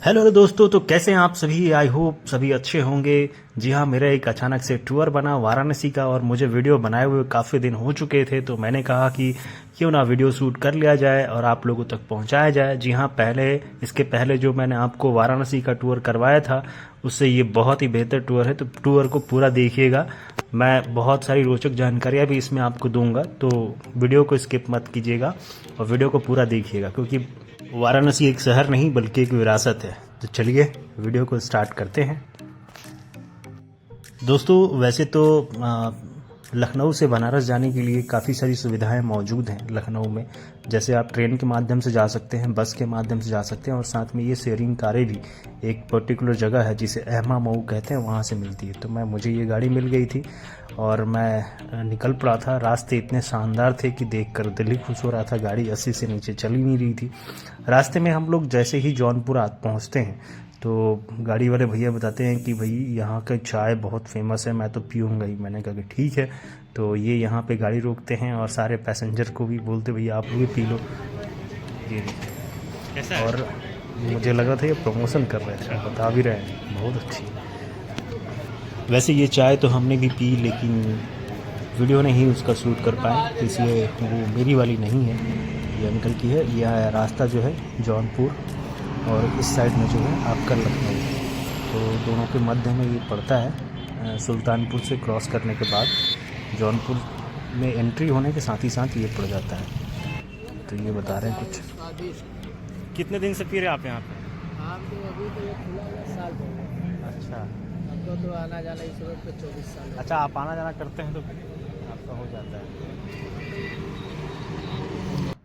Hello दोस्तों, तो कैसे हैं आप सभी। आई होप सभी अच्छे होंगे। जी हाँ, मेरा एक अचानक से टूर बना वाराणसी का और मुझे वीडियो बनाए हुए काफ़ी दिन हो चुके थे, तो मैंने कहा कि क्यों ना वीडियो शूट कर लिया जाए और आप लोगों तक पहुंचाया जाए। जी हाँ, इसके पहले जो मैंने आपको वाराणसी का टूर करवाया था, उससे ये बहुत ही बेहतर टूर है, तो टूर को पूरा देखिएगा। मैं बहुत सारी रोचक जानकारियाँ भी इसमें आपको दूंगा, तो वीडियो को स्किप मत कीजिएगा और वीडियो को पूरा देखिएगा, क्योंकि वाराणसी एक शहर नहीं बल्कि एक विरासत है। तो चलिए वीडियो को स्टार्ट करते हैं। दोस्तों, वैसे तो लखनऊ से बनारस जाने के लिए काफ़ी सारी सुविधाएं मौजूद हैं लखनऊ में। जैसे आप ट्रेन के माध्यम से जा सकते हैं, बस के माध्यम से जा सकते हैं, और साथ में ये शेयरिंग कारें भी एक पर्टिकुलर जगह है जिसे अहमा मऊ कहते हैं, वहाँ से मिलती है। तो मुझे ये गाड़ी मिल गई थी और मैं निकल पड़ा था। रास्ते इतने शानदार थे कि देखकर दिल ही खुश हो रहा था। गाड़ी 80 से नीचे चल ही नहीं रही थी। रास्ते में हम लोग जैसे ही जौनपुर पहुँचते हैं, तो गाड़ी वाले भैया बताते हैं कि भाई यहाँ का चाय बहुत फेमस है, मैं तो पीऊँगा ही। मैंने कहा कि ठीक है। तो ये यहाँ पे गाड़ी रोकते हैं और सारे पैसेंजर को भी बोलते भैया आप लोग भी पी लो। ये कैसा है? और मुझे लग रहा था ये प्रमोशन कर रहे थे, बता भी रहे हैं बहुत अच्छी है। वैसे ये चाय तो हमने भी पी, लेकिन वीडियो नहीं उसका शूट कर पाए, इसलिए वो मेरी वाली नहीं है, ये अंकल की है। यह रास्ता जो है जौनपुर और इस साइड में जो है आपका लखनऊ, तो दोनों के मध्य में ये पड़ता है। सुल्तानपुर से क्रॉस करने के बाद जौनपुर में एंट्री होने के साथ ही साथ ये पड़ जाता है। तो ये बता रहे हैं कुछ। कितने दिन से पी रहे आप यहाँ पे? हम तो अभी तो ये खुला हुआ साल हो गया। अच्छा, हमको तो आना जाना इस रोड पे 24 साल हो अच्छा आप आना जाना करते हैं तो आपका हो जाता है।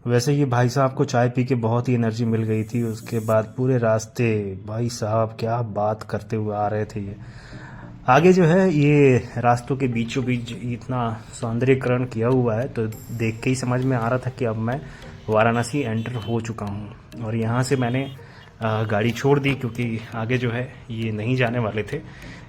वैसे ये भाई साहब को चाय पी के बहुत ही एनर्जी मिल गई थी। उसके बाद पूरे रास्ते भाई साहब क्या बात करते हुए आ रहे थे। ये आगे जो है ये रास्तों के बीचों बीच इतना सौंदर्यीकरण किया हुआ है, तो देख के ही समझ में आ रहा था कि अब मैं वाराणसी एंटर हो चुका हूँ। और यहाँ से मैंने गाड़ी छोड़ दी, क्योंकि आगे जो है ये नहीं जाने वाले थे।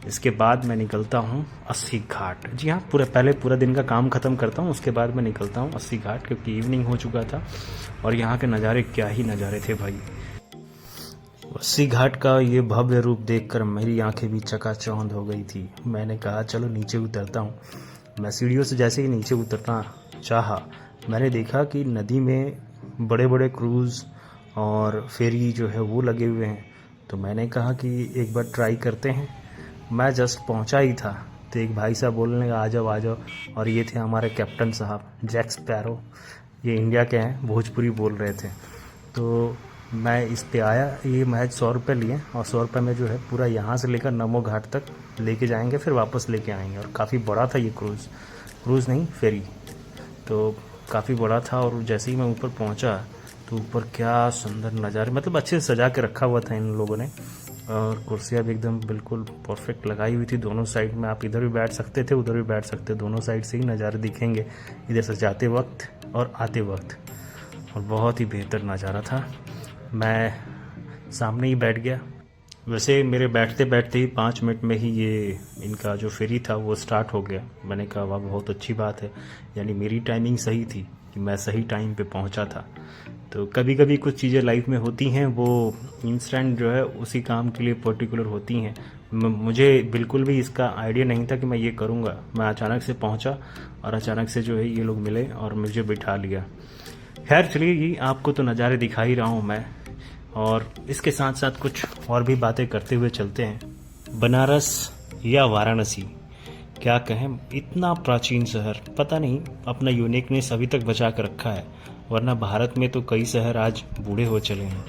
इसके बाद मैं निकलता हूँ 80 घाट। जी हाँ, पूरा दिन का काम ख़त्म करता हूँ, उसके बाद मैं निकलता हूँ 80 घाट, क्योंकि इवनिंग हो चुका था। और यहाँ के नज़ारे क्या ही नज़ारे थे भाई। 80 घाट का ये भव्य रूप देखकर मेरी आंखें भी चकाचौंध हो गई थी। मैंने कहा चलो नीचे उतरता हूँ। मैं सीढ़ियों से जैसे ही नीचे उतरना चाहा, मैंने देखा कि नदी में बड़े बड़े क्रूज़ और फेरी जो है वो लगे हुए हैं। तो मैंने कहा कि एक बार ट्राई करते हैं। मैं जस्ट पहुंचा ही था तो एक भाई साहब बोलने लगा आ जाओ आ जाओ, और ये थे हमारे कैप्टन साहब जैक स्पैरो। ये इंडिया के हैं, भोजपुरी बोल रहे थे। तो मैं इस पे आया। ये महज 100 रुपये लिए, और 100 रुपये में जो है पूरा यहाँ से लेकर नमो घाट तक लेके जाएंगे, फिर वापस लेके आएंगे। और काफ़ी बड़ा था ये क्रूज़ नहीं फेरी, तो काफ़ी बड़ा था। और जैसे ही मैं ऊपर पहुँचा तो ऊपर क्या सुंदर नज़ारे, मतलब अच्छे से सजा के रखा हुआ था इन लोगों ने। और कुर्सियाँ भी एकदम बिल्कुल परफेक्ट लगाई हुई थी दोनों साइड में। आप इधर भी बैठ सकते थे, उधर भी बैठ सकते, दोनों साइड से ही नज़ारे दिखेंगे, इधर से जाते वक्त और आते वक्त। और बहुत ही बेहतर नज़ारा था। मैं सामने ही बैठ गया। वैसे मेरे बैठते बैठते ही 5 मिनट में ही ये इनका जो फेरी था वो स्टार्ट हो गया। मैंने कहा वाह बहुत अच्छी बात है, यानी मेरी टाइमिंग सही थी कि मैं सही टाइम पे पहुंचा था। तो कभी कभी कुछ चीज़ें लाइफ में होती हैं, वो इंस्टेंट जो है उसी काम के लिए पर्टिकुलर होती हैं। मुझे बिल्कुल भी इसका आइडिया नहीं था कि मैं ये करूँगा। मैं अचानक से पहुँचा और अचानक से जो है ये लोग मिले और मुझे बिठा लिया। खैर चलिए, ये आपको तो नज़ारे दिखा ही रहा हूँ मैं, और इसके साथ साथ कुछ और भी बातें करते हुए चलते हैं। बनारस या वाराणसी, क्या कहें, इतना प्राचीन शहर, पता नहीं अपना यूनिकनेस अभी तक बचा कर रखा है, वरना भारत में तो कई शहर आज बूढ़े हो चले हैं।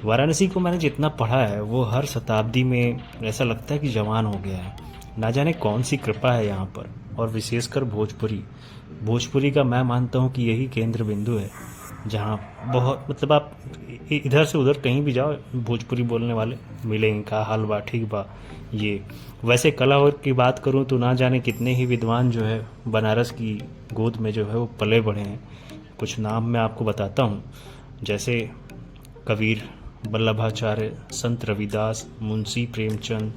वाराणसी को मैंने जितना पढ़ा है वो हर शताब्दी में ऐसा लगता है कि जवान हो गया है। ना जाने कौन सी कृपा है यहाँ पर, और विशेषकर भोजपुरी का मैं मानता हूँ कि यही केंद्र बिंदु है, जहाँ बहुत मतलब आप इधर से उधर कहीं भी जाओ भोजपुरी बोलने वाले मिलेंगे। का हाल बा, ठीक बा। ये वैसे कला और की बात करूँ तो ना जाने कितने ही विद्वान जो है बनारस की गोद में जो है वो पले बढ़े हैं। कुछ नाम मैं आपको बताता हूँ, जैसे कबीर, वल्लभाचार्य, संत रविदास, मुंशी प्रेमचंद,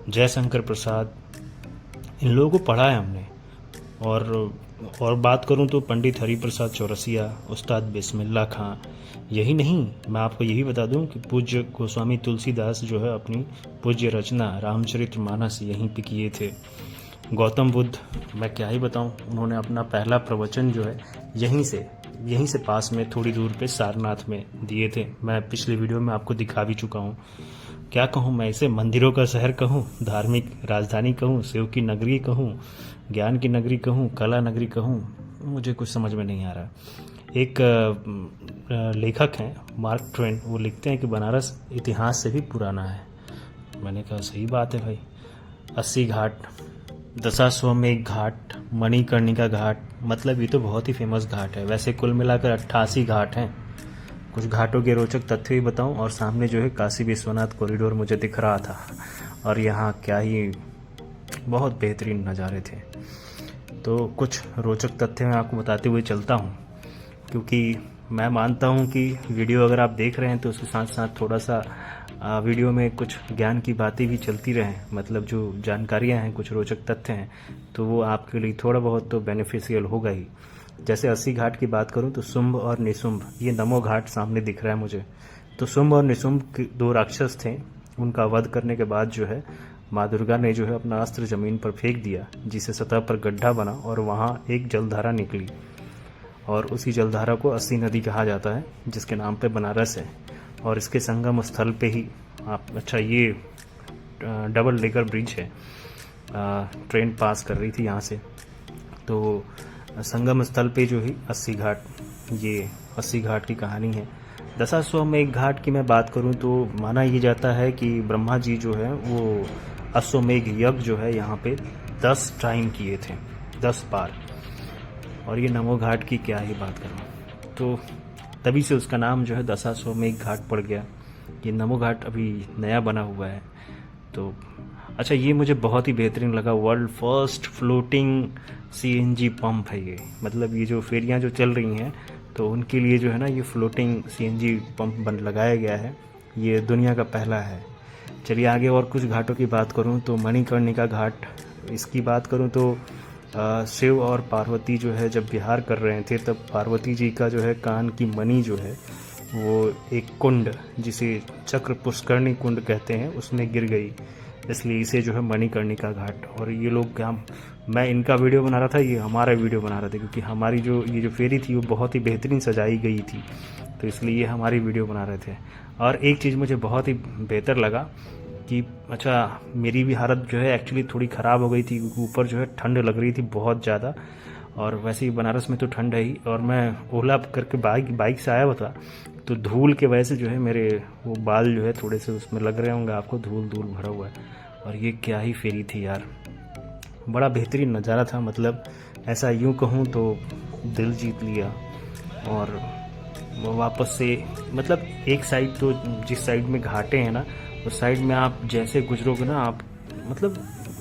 जयशंकर प्रसाद, इन लोगों को पढ़ा है हमने। और और बात करूं तो पंडित हरिप्रसाद चौरसिया, उस्ताद बिस्मिल्लाह खां, यही नहीं मैं आपको यही बता दूं कि पूज्य गोस्वामी तुलसीदास जो है अपनी पूज्य रचना रामचरितमानस यहीं पे किए थे। गौतम बुद्ध, मैं क्या ही बताऊं, उन्होंने अपना पहला प्रवचन जो है यहीं से पास में थोड़ी दूर पे सारनाथ में दिए थे। मैं पिछले वीडियो में आपको दिखा भी चुका हूँ। क्या कहूँ मैं इसे, मंदिरों का शहर कहूँ, धार्मिक राजधानी कहूँ, शिव की नगरी कहूँ, ज्ञान की नगरी कहूँ, कला नगरी कहूँ, मुझे कुछ समझ में नहीं आ रहा। एक लेखक हैं मार्क ट्वेन, वो लिखते हैं कि बनारस इतिहास से भी पुराना है। मैंने कहा सही बात है भाई। 80 घाट, दशाश्वमेध घाट, मणिकर्णिका घाट, मतलब ये तो बहुत ही फेमस घाट है। वैसे कुल मिलाकर 88 घाट हैं। कुछ घाटों के रोचक तथ्य भी बताऊं, और सामने जो है काशी विश्वनाथ कॉरिडोर मुझे दिख रहा था, और यहाँ क्या ही बहुत बेहतरीन नज़ारे थे। तो कुछ रोचक तथ्य मैं आपको बताते हुए चलता हूँ, क्योंकि मैं मानता हूँ कि वीडियो अगर आप देख रहे हैं तो उसके साथ साथ थोड़ा सा वीडियो में कुछ ज्ञान की बातें भी चलती रहें, मतलब जो जानकारियाँ हैं, कुछ रोचक तथ्य हैं, तो वो आपके लिए थोड़ा बहुत तो बेनिफिशियल होगा ही। जैसे 80 घाट की बात करूं तो शुंभ और निशुंभ, ये नमो घाट सामने दिख रहा है मुझे। तो शुंभ और निशुंभ दो राक्षस थे, उनका वध करने के बाद जो है माँ दुर्गा ने जो है अपना अस्त्र जमीन पर फेंक दिया, जिससे सतह पर गड्ढा बना और वहाँ एक जलधारा निकली, और उसी जलधारा को 80 नदी कहा जाता है, जिसके नाम पे बनारस है। और इसके संगम स्थल पे ही ये डबल डेकर ब्रिज है, ट्रेन पास कर रही थी यहाँ से, तो संगम स्थल पे जो ही 80 घाट, ये 80 घाट की कहानी है। दशाश्वमेध घाट की मैं बात करूं तो माना ये जाता है कि ब्रह्मा जी जो है वो अश्वमेध यज्ञ जो है यहाँ पे 10 टाइम किए थे, 10 बार। और ये नमो घाट की क्या ही बात करूं, तो तभी से उसका नाम जो है दशाश्वमेध घाट पड़ गया। ये नमो घाट अभी नया बना हुआ है। तो अच्छा, ये मुझे बहुत ही बेहतरीन लगा, world first floating CNG pump है ये। मतलब ये जो फेरियाँ जो चल रही हैं तो उनके लिए जो है ना ये फ्लोटिंग CNG पंप लगाया गया है, ये दुनिया का पहला है। चलिए आगे और कुछ घाटों की बात करूं तो मणिकर्णिका घाट, इसकी बात करूं तो शिव और पार्वती जो है जब विहार कर रहे थे तब पार्वती जी का जो है कान की मणि जो है वो एक कुंड, जिसे चक्र पुष्करणी कुंड कहते हैं, उसमें गिर गई, इसलिए इसे जो है मणिकर्णिका घाट। और ये लोग क्या, मैं इनका वीडियो बना रहा था, ये हमारा वीडियो बना रहे थे, क्योंकि हमारी ये जो फेरी थी वो बहुत ही बेहतरीन सजाई गई थी, तो इसलिए ये हमारी वीडियो बना रहे थे। और एक चीज़ मुझे बहुत ही बेहतर लगा कि अच्छा, मेरी भी हालत जो है एक्चुअली थोड़ी ख़राब हो गई थी, क्योंकि ऊपर जो है ठंड लग रही थी बहुत ज़्यादा, और वैसे ही बनारस में तो ठंड है ही, और मैं ओला करके बाइक से आया हुआ था, तो धूल के वजह से जो है मेरे वो बाल जो है थोड़े से उसमें लग रहे होंगे आपको, धूल भरा हुआ है। और ये क्या ही फेरी थी यार, बड़ा बेहतरीन नज़ारा था। मतलब ऐसा यूँ कहूँ तो दिल जीत लिया। और वापस से मतलब एक साइड तो जिस साइड में घाटे हैं ना, उस साइड में आप जैसे गुजरोगे ना,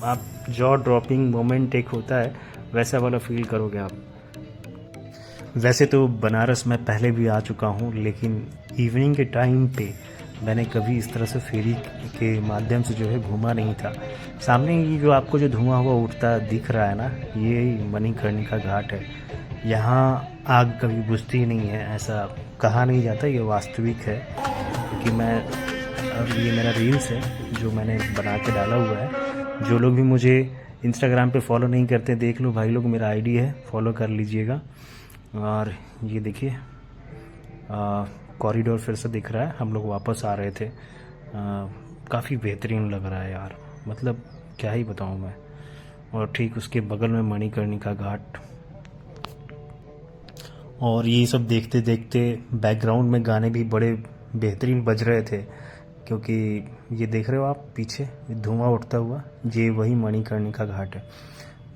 आप जॉ ड्रॉपिंग मोमेंट एक होता है, वैसा वाला फील करोगे आप। वैसे तो बनारस में पहले भी आ चुका हूँ, लेकिन इवनिंग के टाइम पे मैंने कभी इस तरह से फेरी के माध्यम से जो है घूमा नहीं था। सामने ये जो आपको जो धुआं हुआ उठता दिख रहा है ना, ये मणिकर्णिका घाट है। यहाँ आग कभी बुझती नहीं है, ऐसा कहा नहीं जाता, ये वास्तविक है। क्योंकि अब ये मेरा रील्स है जो मैंने बना के डाला हुआ है। जो लोग भी मुझे इंस्टाग्राम पे फॉलो नहीं करते, देख लो भाई लोग, मेरा आईडी है, फॉलो कर लीजिएगा। और ये देखिए कॉरिडोर फिर से दिख रहा है, हम लोग वापस आ रहे थे। काफ़ी बेहतरीन लग रहा है यार, मतलब क्या ही बताऊँ मैं। और ठीक उसके बगल में मणिकर्णिका घाट। और ये सब देखते देखते बैकग्राउंड में गाने भी बड़े बेहतरीन बज रहे थे, क्योंकि ये देख रहे हो आप पीछे धुआं उठता हुआ, ये वही मणिकर्णिका घाट है।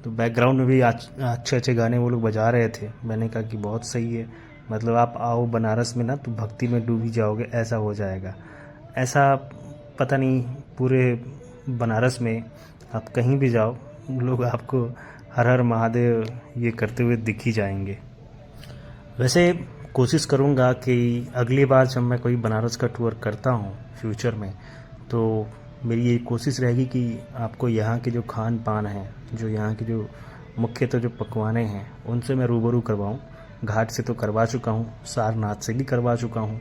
तो बैकग्राउंड में भी अच्छे अच्छे गाने वो लोग बजा रहे थे। मैंने कहा कि बहुत सही है, मतलब आप आओ बनारस में ना तो भक्ति में डूब ही जाओगे, ऐसा हो जाएगा। ऐसा पता नहीं, पूरे बनारस में आप कहीं भी जाओ, लोग आपको हर हर महादेव ये करते हुए दिख ही जाएंगे। वैसे कोशिश करूँगा कि अगली बार जब मैं कोई बनारस का टूर करता हूँ फ्यूचर में, तो मेरी ये कोशिश रहेगी कि आपको यहाँ के जो खान पान है, जो यहाँ की जो मुख्य तो जो पकवाने हैं उनसे मैं रूबरू करवाऊं। घाट से तो करवा चुका हूं, सारनाथ से भी करवा चुका हूं,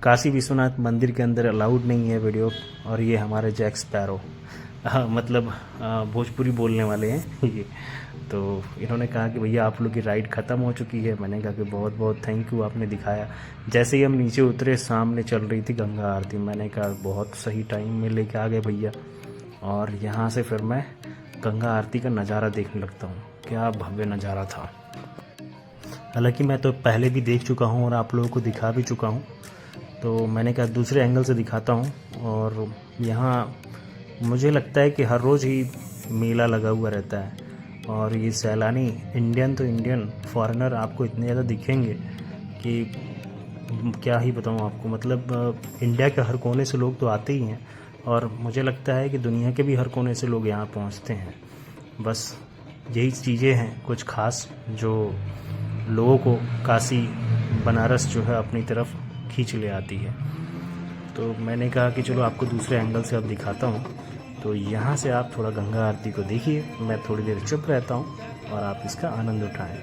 काशी विश्वनाथ मंदिर के अंदर अलाउड नहीं है वीडियो। और ये हमारे जैक स्पैरो मतलब भोजपुरी बोलने वाले हैं ये। तो इन्होंने कहा कि भैया आप लोग की राइड ख़त्म हो चुकी है। मैंने कहा कि बहुत बहुत थैंक यू, आपने दिखाया। जैसे ही हम नीचे उतरे सामने चल रही थी गंगा आरती। मैंने कहा बहुत सही टाइम में लेके आ गए भैया। और यहाँ से फिर मैं गंगा आरती का नज़ारा देखने लगता हूँ। क्या भव्य नज़ारा था। हालांकि मैं तो पहले भी देख चुका हूँ और आप लोगों को दिखा भी चुका हूँ, तो मैंने कहा दूसरे एंगल से दिखाता हूँ। और यहाँ मुझे लगता है कि हर रोज़ ही मेला लगा हुआ रहता है। और ये सैलानी इंडियन तो इंडियन, फॉरेनर आपको इतने ज़्यादा दिखेंगे कि क्या ही बताऊँ आपको। मतलब इंडिया के हर कोने से लोग तो आते ही हैं, और मुझे लगता है कि दुनिया के भी हर कोने से लोग यहाँ पहुँचते हैं। बस यही चीज़ें हैं कुछ ख़ास जो लोगों को काशी बनारस जो है अपनी तरफ खींच ले आती है। तो मैंने कहा कि चलो आपको दूसरे एंगल से अब दिखाता हूँ। तो यहाँ से आप थोड़ा गंगा आरती को देखिए, मैं थोड़ी देर चुप रहता हूँ और आप इसका आनंद उठाएं।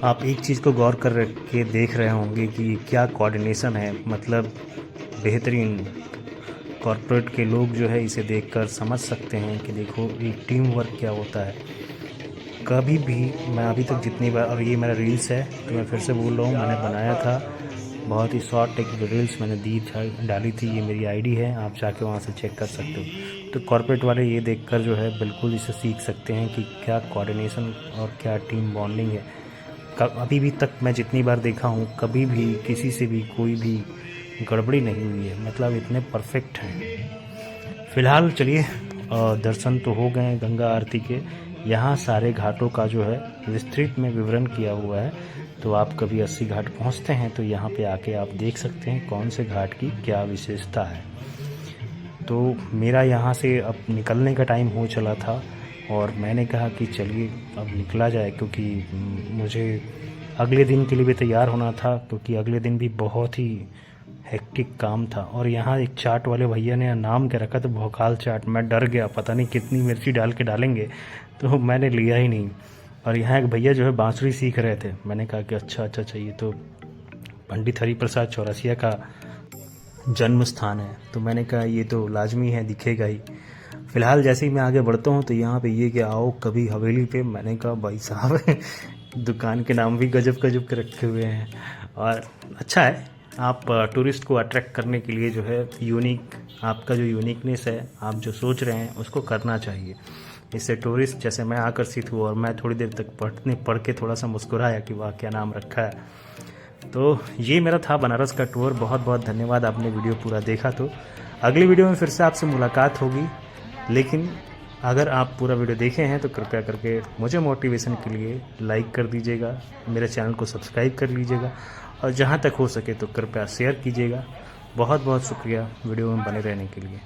आप एक चीज़ को गौर कर के देख रहे होंगे कि क्या कोऑर्डिनेशन है। मतलब बेहतरीन। कॉरपोरेट के लोग जो है इसे देखकर समझ सकते हैं कि देखो एक टीम वर्क क्या होता है। कभी भी मैं अभी तक जितनी बार, और ये मेरा रील्स है तो मैं फिर से बोल रहा हूँ, मैंने बनाया था बहुत ही शॉर्ट एक रील्स मैंने डाली थी। ये मेरी आईडी है, आप जाके वहाँ से चेक कर सकते हो। तो कॉरपोरेट वाले ये देखकर जो है बिल्कुल इसे सीख सकते हैं कि क्या कोऑर्डिनेशन और क्या टीम बॉन्डिंग है। अभी भी तक मैं जितनी बार देखा हूँ कभी भी किसी से भी कोई भी गड़बड़ी नहीं हुई है। मतलब इतने परफेक्ट हैं। फ़िलहाल चलिए दर्शन तो हो गए गंगा आरती के। यहाँ सारे घाटों का जो है विस्तृत में विवरण किया हुआ है। तो आप कभी 80 घाट पहुँचते हैं तो यहाँ पे आके आप देख सकते हैं कौन से घाट की क्या विशेषता है। तो मेरा यहाँ से अब निकलने का टाइम हो चला था और मैंने कहा कि चलिए अब निकला जाए, क्योंकि मुझे अगले दिन के लिए भी तैयार होना था, क्योंकि अगले दिन भी बहुत ही हेक्टिक काम था। और यहाँ एक चाट वाले भैया ने नाम क्या रखा था, भोकाल चाट। मैं डर गया, पता नहीं कितनी मिर्ची डाल के डालेंगे, तो मैंने लिया ही नहीं। और यहाँ एक भैया जो है बांसुरी सीख रहे थे। मैंने कहा कि अच्छा ये तो पंडित हरिप्रसाद चौरसिया का जन्म स्थान है, तो मैंने कहा ये तो लाजमी है, दिखेगा ही। फ़िलहाल जैसे ही मैं आगे बढ़ता हूँ तो यहाँ पे ये कि आओ कभी हवेली पे। मैंने कहा भाई साहब दुकान के नाम भी गजब गजब के रखे हुए हैं। और अच्छा है, आप टूरिस्ट को अट्रैक्ट करने के लिए जो है यूनिक, आपका जो यूनिकनेस है, आप जो सोच रहे हैं उसको करना चाहिए। इससे टूरिस्ट जैसे मैं आकर्षित हुआ और मैं थोड़ी देर तक पढ़ के थोड़ा सा मुस्कुराया कि वाह क्या नाम रखा है। तो ये मेरा था बनारस का टूर। बहुत बहुत धन्यवाद, आपने वीडियो पूरा देखा। तो अगली वीडियो में फिर से आपसे मुलाकात होगी, लेकिन अगर आप पूरा वीडियो देखे हैं तो कृपया करके मुझे मोटिवेशन के लिए लाइक कर दीजिएगा, मेरे चैनल को सब्सक्राइब कर लीजिएगा, और जहाँ तक हो सके तो कृपया शेयर कीजिएगा। बहुत बहुत शुक्रिया वीडियो में बने रहने के लिए।